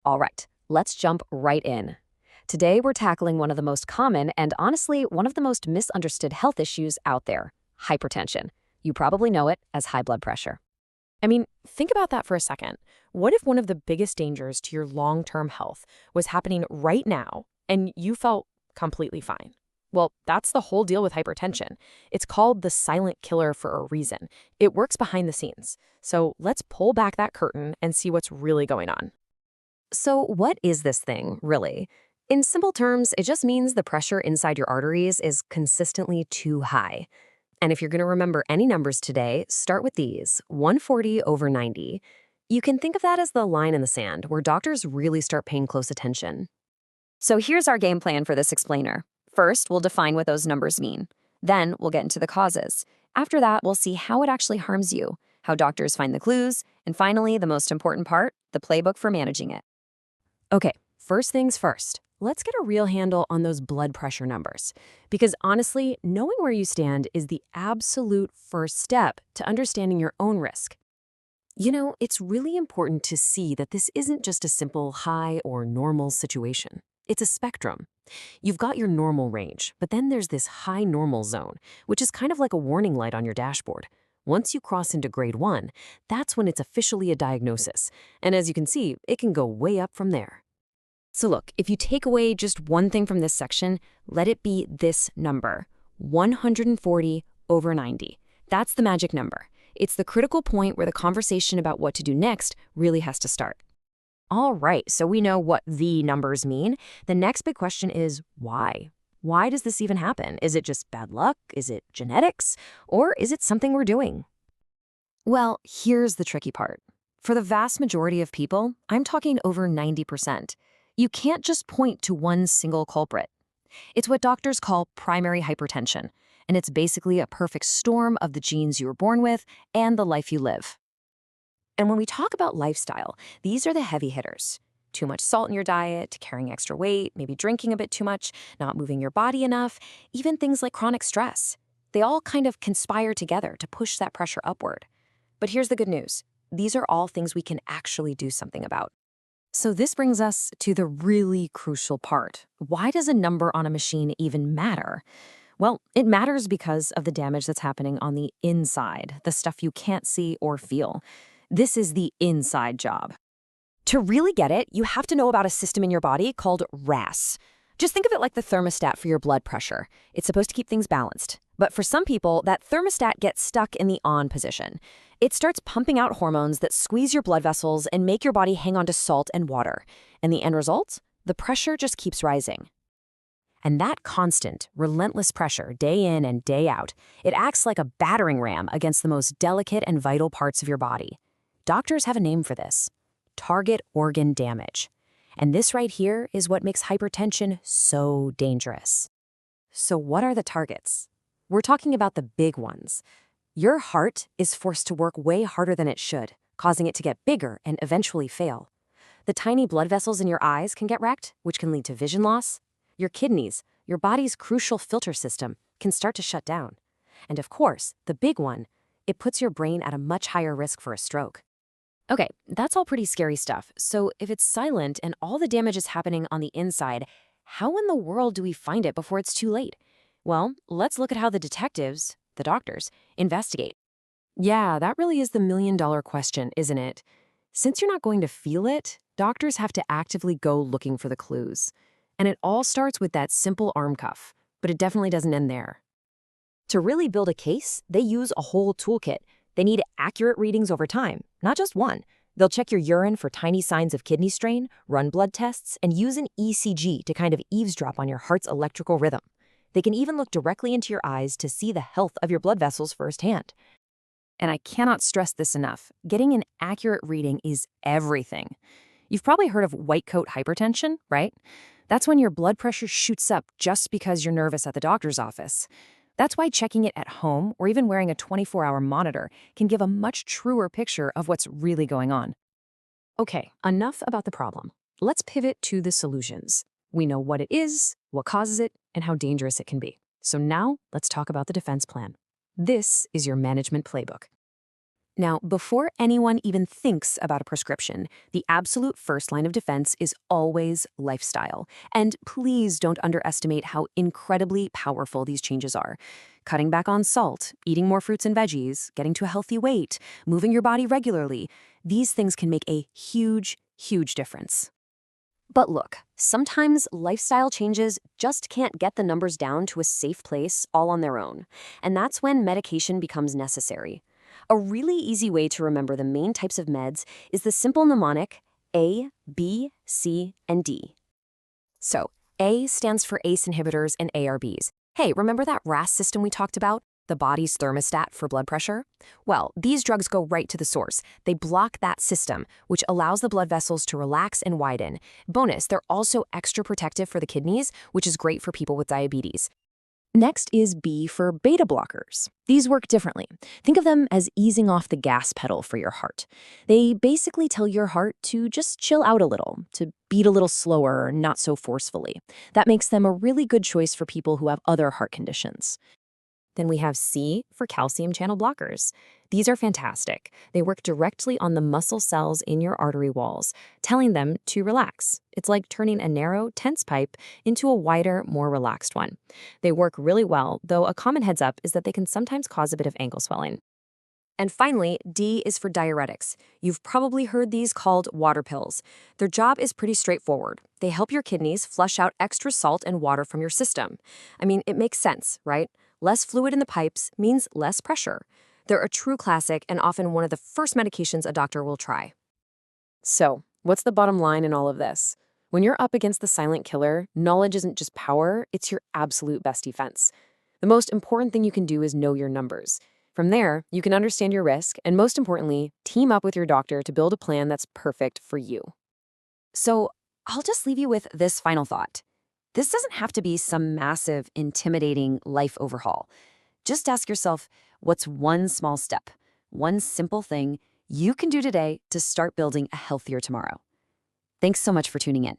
All right, let's jump right in. Today, we're tackling one of the most common and honestly, one of the most misunderstood health issues out there, hypertension. You probably know it as high blood pressure. I mean, think about that for a second. What if one of the biggest dangers to your long-term health was happening right now and you felt completely fine? Well, that's the whole deal with hypertension. It's called the silent killer for a reason. It works behind the scenes. So let's pull back that curtain and see what's really going on. So, what is this thing, really? In simple terms, it just means the pressure inside your arteries is consistently too high. And if you're going to remember any numbers today, start with these 140 over 90. You can think of that as the line in the sand where doctors really start paying close attention. So here's our game plan for this explainer. First, we'll define what those numbers mean. Then, we'll get into the causes. After that, we'll see how it actually harms you, how doctors find the clues, and finally, the most important part, the playbook for managing it. Okay, first things first. Let's get a real handle on those blood pressure numbers. Because honestly, knowing where you stand is the absolute first step to understanding your own risk. You know, it's really important to see that this isn't just a simple high or normal situation. It's a spectrum. You've got your normal range, but then there's this high normal zone, which is kind of like a warning light on your dashboard. Once you cross into grade 1, that's when it's officially a diagnosis. And as you can see, it can go way up from there. So look, if you take away just one thing from this section, let it be this number, 140 over 90. That's the magic number. It's the critical point where the conversation about what to do next really has to start. All right, so we know what the numbers mean. The next big question is why? Why does this even happen? Is it just bad luck? Is it genetics? Or is it something we're doing? Well, here's the tricky part. For the vast majority of people, I'm talking over 90%. You can't just point to one single culprit. It's what doctors call primary hypertension, and it's basically a perfect storm of the genes you were born with and the life you live. And when we talk about lifestyle, these are the heavy hitters. Too much salt in your diet, carrying extra weight, maybe drinking a bit too much, not moving your body enough, even things like chronic stress. They all kind of conspire together to push that pressure upward. But here's the good news. These are all things we can actually do something about. So this brings us to the really crucial part. Why does a number on a machine even matter? Well, it matters because of the damage that's happening on the inside, the stuff you can't see or feel. This is the inside job. To really get it, you have to know about a system in your body called RAS. Just think of it like the thermostat for your blood pressure. It's supposed to keep things balanced. But for some people, that thermostat gets stuck in the on position. It starts pumping out hormones that squeeze your blood vessels and make your body hang on to salt and water. And the end result? The pressure just keeps rising. And that constant, relentless pressure, day in and day out, it acts like a battering ram against the most delicate and vital parts of your body. Doctors have a name for this: target organ damage. And this right here is what makes hypertension so dangerous. So what are the targets? We're talking about the big ones. Your heart is forced to work way harder than it should, causing it to get bigger and eventually fail. The tiny blood vessels in your eyes can get wrecked, which can lead to vision loss. Your kidneys, your body's crucial filter system, can start to shut down. And of course, the big one, it puts your brain at a much higher risk for a stroke. Okay, that's all pretty scary stuff. So if it's silent and all the damage is happening on the inside, how in the world do we find it before it's too late? Well, let's look at how the detectives, the doctors, investigate. Yeah, that really is the million-dollar question, isn't it? Since you're not going to feel it, doctors have to actively go looking for the clues. And it all starts with that simple arm cuff, but it definitely doesn't end there. To really build a case, they use a whole toolkit. They need accurate readings over time, not just one. They'll check your urine for tiny signs of kidney strain, run blood tests, and use an ECG to kind of eavesdrop on your heart's electrical rhythm. They can even look directly into your eyes to see the health of your blood vessels firsthand. And I cannot stress this enough. Getting an accurate reading is everything. You've probably heard of white coat hypertension, right? That's when your blood pressure shoots up just because you're nervous at the doctor's office. That's why checking it at home or even wearing a 24-hour monitor can give a much truer picture of what's really going on. Okay, enough about the problem. Let's pivot to the solutions. We know what it is, what causes it, and how dangerous it can be. So now let's talk about the defense plan. This is your management playbook. Now, before anyone even thinks about a prescription, the absolute first line of defense is always lifestyle. And please don't underestimate how incredibly powerful these changes are. Cutting back on salt, eating more fruits and veggies, getting to a healthy weight, moving your body regularly, these things can make a huge, huge difference. But look, sometimes lifestyle changes just can't get the numbers down to a safe place all on their own. And that's when medication becomes necessary. A really easy way to remember the main types of meds is the simple mnemonic A, B, C, and D. So, A stands for ACE inhibitors and ARBs. Hey, remember that RAS system we talked about? The body's thermostat for blood pressure? Well, these drugs go right to the source. They block that system, which allows the blood vessels to relax and widen. Bonus, they're also extra protective for the kidneys, which is great for people with diabetes. Next is B for beta blockers. These work differently. Think of them as easing off the gas pedal for your heart. They basically tell your heart to just chill out a little, to beat a little slower or not so forcefully. That makes them a really good choice for people who have other heart conditions. Then we have C for calcium channel blockers. These are fantastic. They work directly on the muscle cells in your artery walls, telling them to relax. It's like turning a narrow, tense pipe into a wider, more relaxed one. They work really well, though a common heads up is that they can sometimes cause a bit of ankle swelling. And finally, D is for diuretics. You've probably heard these called water pills. Their job is pretty straightforward. They help your kidneys flush out extra salt and water from your system. I mean, it makes sense, right? Less fluid in the pipes means less pressure. They're a true classic and often one of the first medications a doctor will try. So, what's the bottom line in all of this? When you're up against the silent killer, knowledge isn't just power, it's your absolute best defense. The most important thing you can do is know your numbers. From there, you can understand your risk and, most importantly, team up with your doctor to build a plan that's perfect for you. So I'll just leave you with this final thought. This doesn't have to be some massive, intimidating life overhaul. Just ask yourself, what's one small step, one simple thing you can do today to start building a healthier tomorrow? Thanks so much for tuning in.